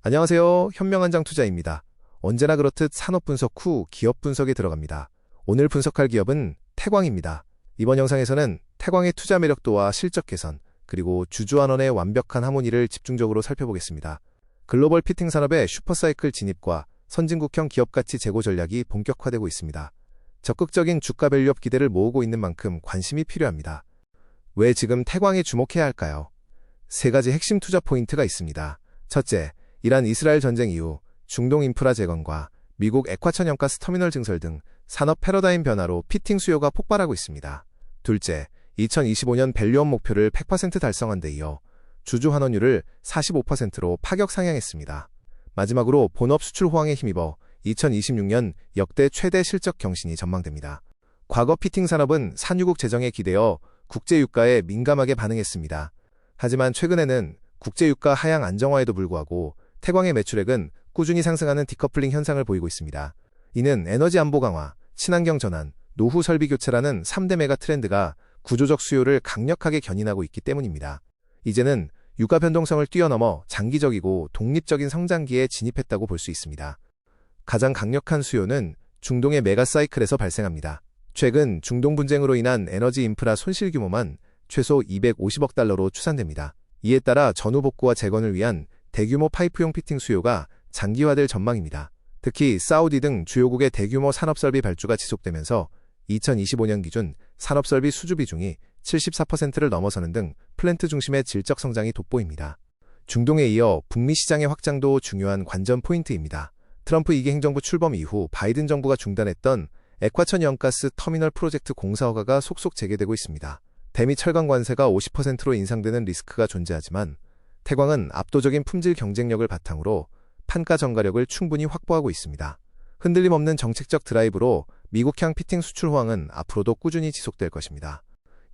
안녕하세요. 현명한장 투자입니다. 언제나 그렇듯 산업 분석 후 기업 분석에 들어갑니다. 오늘 분석할 기업은 태광입니다. 이번 영상에서는 태광의 투자 매력도와 실적 개선, 그리고 주주환원의 완벽한 하모니를 집중적으로 살펴보겠습니다. 글로벌 피팅 산업의 슈퍼사이클 진입과 선진국형 기업 가치 제고 전략이 본격화되고 있습니다. 적극적인 주가 밸류업 기대를 모으고 있는 만큼 관심이 필요합니다. 왜 지금 태광에 주목해야 할까요? 세 가지 핵심 투자 포인트가 있습니다. 첫째, 이란-이스라엘 전쟁 이후 중동 인프라 재건과 미국 액화천연가스 터미널 증설 등 산업 패러다임 변화로 피팅 수요가 폭발하고 있습니다. 둘째, 2025년 밸류업 목표를 100% 달성한 데 이어 주주 환원율을 45%로 파격 상향했습니다. 마지막으로 본업 수출 호황에 힘입어 2026년 역대 최대 실적 경신이 전망됩니다. 과거 피팅 산업은 산유국 재정에 기대어 국제유가에 민감하게 반응했습니다. 하지만 최근에는 국제유가 하향 안정화에도 불구하고 태광의 매출액은 꾸준히 상승하는 디커플링 현상을 보이고 있습니다. 이는 에너지 안보 강화, 친환경 전환, 노후 설비 교체라는 3대 메가 트렌드가 구조적 수요를 강력하게 견인하고 있기 때문입니다. 이제는 유가 변동성을 뛰어넘어 장기적이고 독립적인 성장기에 진입했다고 볼 수 있습니다. 가장 강력한 수요는 중동의 메가 사이클에서 발생합니다. 최근 중동 분쟁으로 인한 에너지 인프라 손실 규모만 최소 250억 달러로 추산됩니다. 이에 따라 전후 복구와 재건을 위한 대규모 파이프용 피팅 수요가 장기화될 전망입니다. 특히 사우디 등 주요국의 대규모 산업설비 발주가 지속되면서 2025년 기준 산업설비 수주 비중이 74%를 넘어서는 등 플랜트 중심의 질적 성장이 돋보입니다. 중동에 이어 북미 시장의 확장도 중요한 관전 포인트입니다. 트럼프 2기 행정부 출범 이후 바이든 정부가 중단했던 액화천연가스 터미널 프로젝트 공사 허가가 속속 재개되고 있습니다. 대미 철강 관세가 50%로 인상되는 리스크가 존재하지만 태광은 압도적인 품질 경쟁력을 바탕으로 판가 전가력을 충분히 확보하고 있습니다. 흔들림 없는 정책적 드라이브로 미국향 피팅 수출 호황은 앞으로도 꾸준히 지속될 것입니다.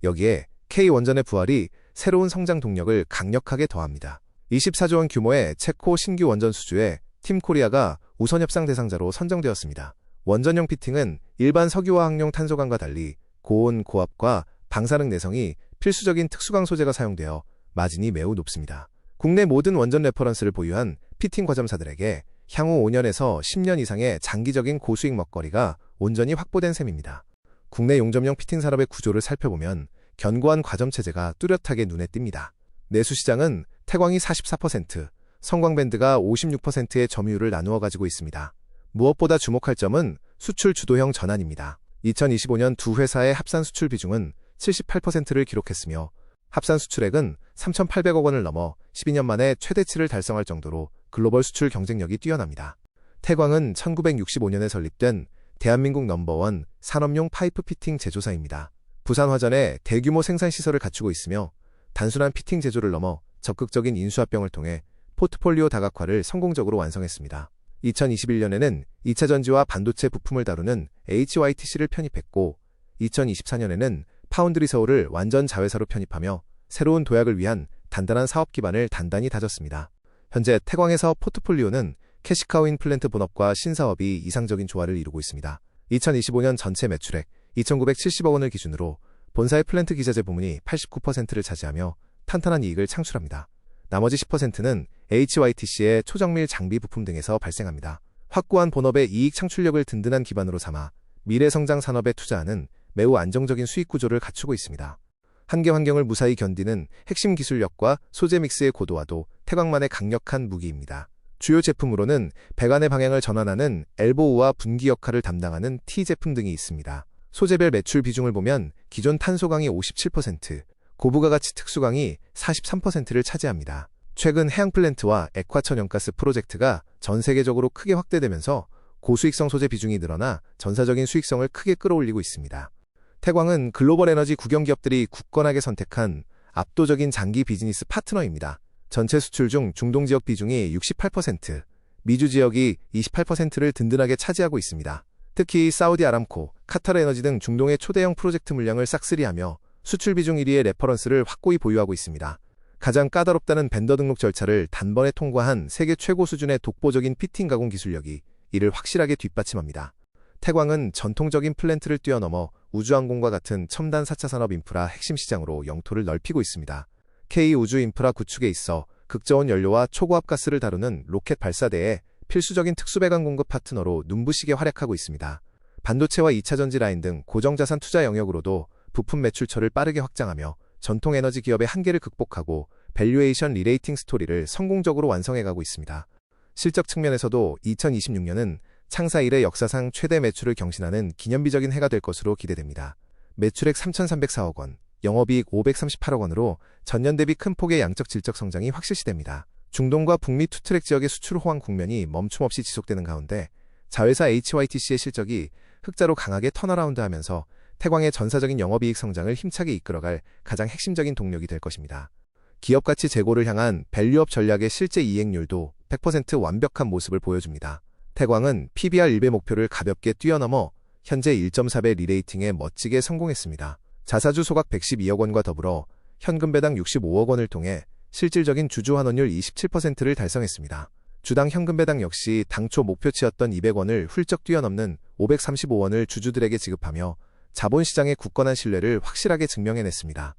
여기에 K원전의 부활이 새로운 성장 동력을 강력하게 더합니다. 24조 원 규모의 체코 신규 원전 수주에 팀코리아가 우선 협상 대상자로 선정되었습니다. 원전용 피팅은 일반 석유와 항용 탄소관과 달리 고온, 고압과 방사능 내성이 필수적인 특수강 소재가 사용되어 마진이 매우 높습니다. 국내 모든 원전 레퍼런스를 보유한 피팅 과점사들에게 향후 5년에서 10년 이상의 장기적인 고수익 먹거리가 온전히 확보된 셈입니다. 국내 용접용 피팅 산업의 구조를 살펴보면 견고한 과점체제가 뚜렷하게 눈에 띕니다. 내수시장은 태광이 44%, 성광밴드가 56%의 점유율을 나누어 가지고 있습니다. 무엇보다 주목할 점은 수출 주도형 전환입니다. 2025년 두 회사의 합산 수출 비중은 78%를 기록했으며 합산 수출액은 3,800억 원을 넘어 12년 만에 최대치를 달성할 정도로 글로벌 수출 경쟁력이 뛰어납니다. 태광은 1965년에 설립된 대한민국 넘버원 산업용 파이프 피팅 제조사입니다. 부산화전에 대규모 생산시설을 갖추고 있으며 단순한 피팅 제조를 넘어 적극적인 인수합병을 통해 포트폴리오 다각화를 성공적으로 완성했습니다. 2021년에는 2차 전지와 반도체 부품을 다루는 HYTC를 편입했고 2024년에는 파운드리 서울을 완전 자회사로 편입하며 새로운 도약을 위한 단단한 사업 기반을 단단히 다졌습니다. 현재 태광에서 포트폴리오는 캐시카우 인플랜트 본업과 신사업이 이상적인 조화를 이루고 있습니다. 2025년 전체 매출액 2,970억 원을 기준으로 본사의 플랜트 기자재 부문이 89%를 차지하며 탄탄한 이익을 창출합니다. 나머지 10%는 HYTC의 초정밀 장비 부품 등에서 발생합니다. 확고한 본업의 이익 창출력을 든든한 기반으로 삼아 미래 성장 산업에 투자하는 매우 안정적인 수익 구조를 갖추고 있습니다. 한계 환경을 무사히 견디는 핵심 기술력과 소재 믹스의 고도화도 태광만의 강력한 무기입니다. 주요 제품으로는 배관의 방향을 전환하는 엘보우와 분기 역할을 담당하는 T 제품 등이 있습니다. 소재별 매출 비중을 보면 기존 탄소광이 57%, 고부가가치 특수광이 43%를 차지합니다. 최근 해양플랜트와 액화천연가스 프로젝트가 전 세계적으로 크게 확대되면서 고수익성 소재 비중이 늘어나 전사적인 수익성을 크게 끌어올리고 있습니다. 태광은 글로벌 에너지 국영기업들이 굳건하게 선택한 압도적인 장기 비즈니스 파트너입니다. 전체 수출 중 중동 지역 비중이 68%, 미주 지역이 28%를 든든하게 차지하고 있습니다. 특히 사우디 아람코, 카타르 에너지 등 중동의 초대형 프로젝트 물량을 싹쓸이하며 수출 비중 1위의 레퍼런스를 확고히 보유하고 있습니다. 가장 까다롭다는 벤더 등록 절차를 단번에 통과한 세계 최고 수준의 독보적인 피팅 가공 기술력이 이를 확실하게 뒷받침합니다. 태광은 전통적인 플랜트를 뛰어넘어 우주항공과 같은 첨단 4차 산업 인프라 핵심 시장으로 영토를 넓히고 있습니다. K 우주 인프라 구축에 있어 극저온 연료와 초고압 가스를 다루는 로켓 발사대에 필수적인 특수배관 공급 파트너로 눈부시게 활약하고 있습니다. 반도체와 2차전지 라인 등 고정자산 투자 영역으로도 부품 매출처를 빠르게 확장하며 전통 에너지 기업의 한계를 극복하고 밸류에이션 리레이팅 스토리를 성공적으로 완성해가고 있습니다. 실적 측면에서도 2026년은 창사 이래 역사상 최대 매출을 경신하는 기념비적인 해가 될 것으로 기대됩니다. 매출액 3,304억 원, 영업이익 538억 원으로 전년 대비 큰 폭의 양적 질적 성장이 확실시됩니다. 중동과 북미 투트랙 지역의 수출 호황 국면이 멈춤없이 지속되는 가운데 자회사 HYTC의 실적이 흑자로 강하게 턴어라운드하면서 태광의 전사적인 영업이익 성장을 힘차게 이끌어갈 가장 핵심적인 동력이 될 것입니다. 기업가치 제고를 향한 밸류업 전략의 실제 이행률도 100% 완벽한 모습을 보여줍니다. 태광은 PBR 1배 목표를 가볍게 뛰어넘어 현재 1.4배 리레이팅에 멋지게 성공했습니다. 자사주 소각 112억 원과 더불어 현금 배당 65억 원을 통해 실질적인 주주 환원율 27%를 달성했습니다. 주당 현금 배당 역시 당초 목표치였던 200원을 훌쩍 뛰어넘는 535원을 주주들에게 지급하며 자본시장의 굳건한 신뢰를 확실하게 증명해냈습니다.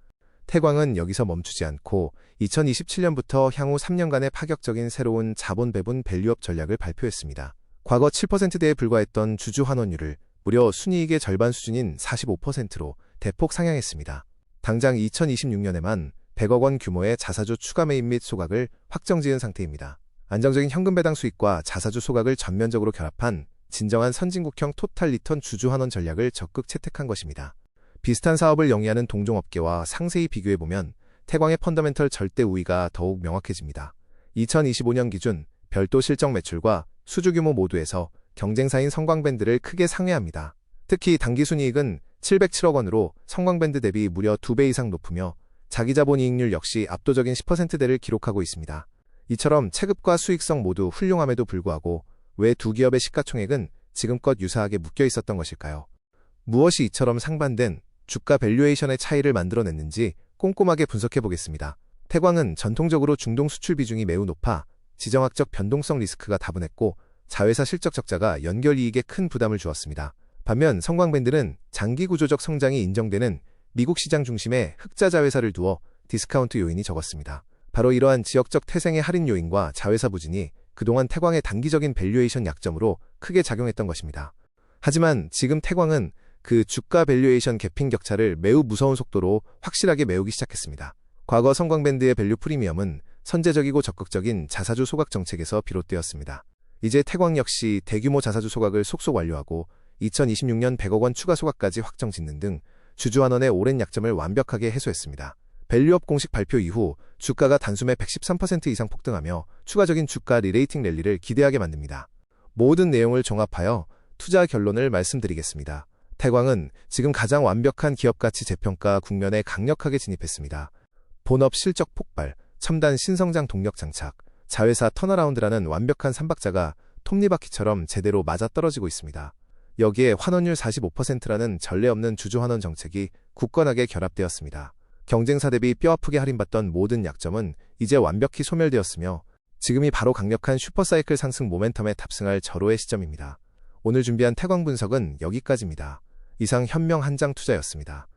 태광은 여기서 멈추지 않고 2027년부터 향후 3년간의 파격적인 새로운 자본 배분 밸류업 전략을 발표했습니다. 과거 7%대에 불과했던 주주 환원율을 무려 순이익의 절반 수준인 45%로 대폭 상향했습니다. 당장 2026년에만 100억 원 규모의 자사주 추가 매입 및 소각을 확정지은 상태입니다. 안정적인 현금 배당 수익과 자사주 소각을 전면적으로 결합한 진정한 선진국형 토탈 리턴 주주 환원 전략을 적극 채택한 것입니다. 비슷한 사업을 영위하는 동종업계와 상세히 비교해보면 태광의 펀더멘털 절대 우위가 더욱 명확해집니다. 2025년 기준 별도 실적 매출과 수주 규모 모두에서 경쟁사인 성광밴드를 크게 상회합니다. 특히 당기순이익은 707억 원으로 성광밴드 대비 무려 2배 이상 높으며 자기자본이익률 역시 압도적인 10%대를 기록하고 있습니다. 이처럼 체급과 수익성 모두 훌륭함에도 불구하고 왜 두 기업의 시가총액은 지금껏 유사하게 묶여 있었던 것일까요? 무엇이 이처럼 상반된 주가 밸류에이션의 차이를 만들어냈는지 꼼꼼하게 분석해보겠습니다. 태광은 전통적으로 중동 수출 비중이 매우 높아 지정학적 변동성 리스크가 다분했고 자회사 실적 적자가 연결이익에 큰 부담을 주었습니다. 반면 성광밴드는 장기 구조적 성장이 인정되는 미국 시장 중심의 흑자 자회사를 두어 디스카운트 요인이 적었습니다. 바로 이러한 지역적 태생의 할인 요인과 자회사 부진이 그동안 태광의 단기적인 밸류에이션 약점으로 크게 작용했던 것입니다. 하지만 지금 태광은 그 주가 밸류에이션 갭핑 격차를 매우 무서운 속도로 확실하게 메우기 시작했습니다. 과거 성광밴드의 밸류 프리미엄은 선제적이고 적극적인 자사주 소각 정책에서 비롯되었습니다. 이제 태광 역시 대규모 자사주 소각을 속속 완료하고 2026년 100억 원 추가 소각까지 확정 짓는 등 주주환원의 오랜 약점을 완벽하게 해소했습니다. 밸류업 공식 발표 이후 주가가 단숨에 113% 이상 폭등하며 추가적인 주가 리레이팅 랠리를 기대하게 만듭니다. 모든 내용을 종합하여 투자 결론을 말씀드리겠습니다. 태광은 지금 가장 완벽한 기업가치 재평가 국면에 강력하게 진입했습니다. 본업 실적 폭발, 첨단 신성장 동력 장착, 자회사 턴어라운드라는 완벽한 삼박자가 톱니바퀴처럼 제대로 맞아떨어지고 있습니다. 여기에 환원율 45%라는 전례 없는 주주 환원 정책이 굳건하게 결합되었습니다. 경쟁사 대비 뼈아프게 할인받던 모든 약점은 이제 완벽히 소멸되었으며 지금이 바로 강력한 슈퍼사이클 상승 모멘텀에 탑승할 절호의 시점입니다. 오늘 준비한 태광 분석은 여기까지입니다. 이상 현명 한장 투자였습니다.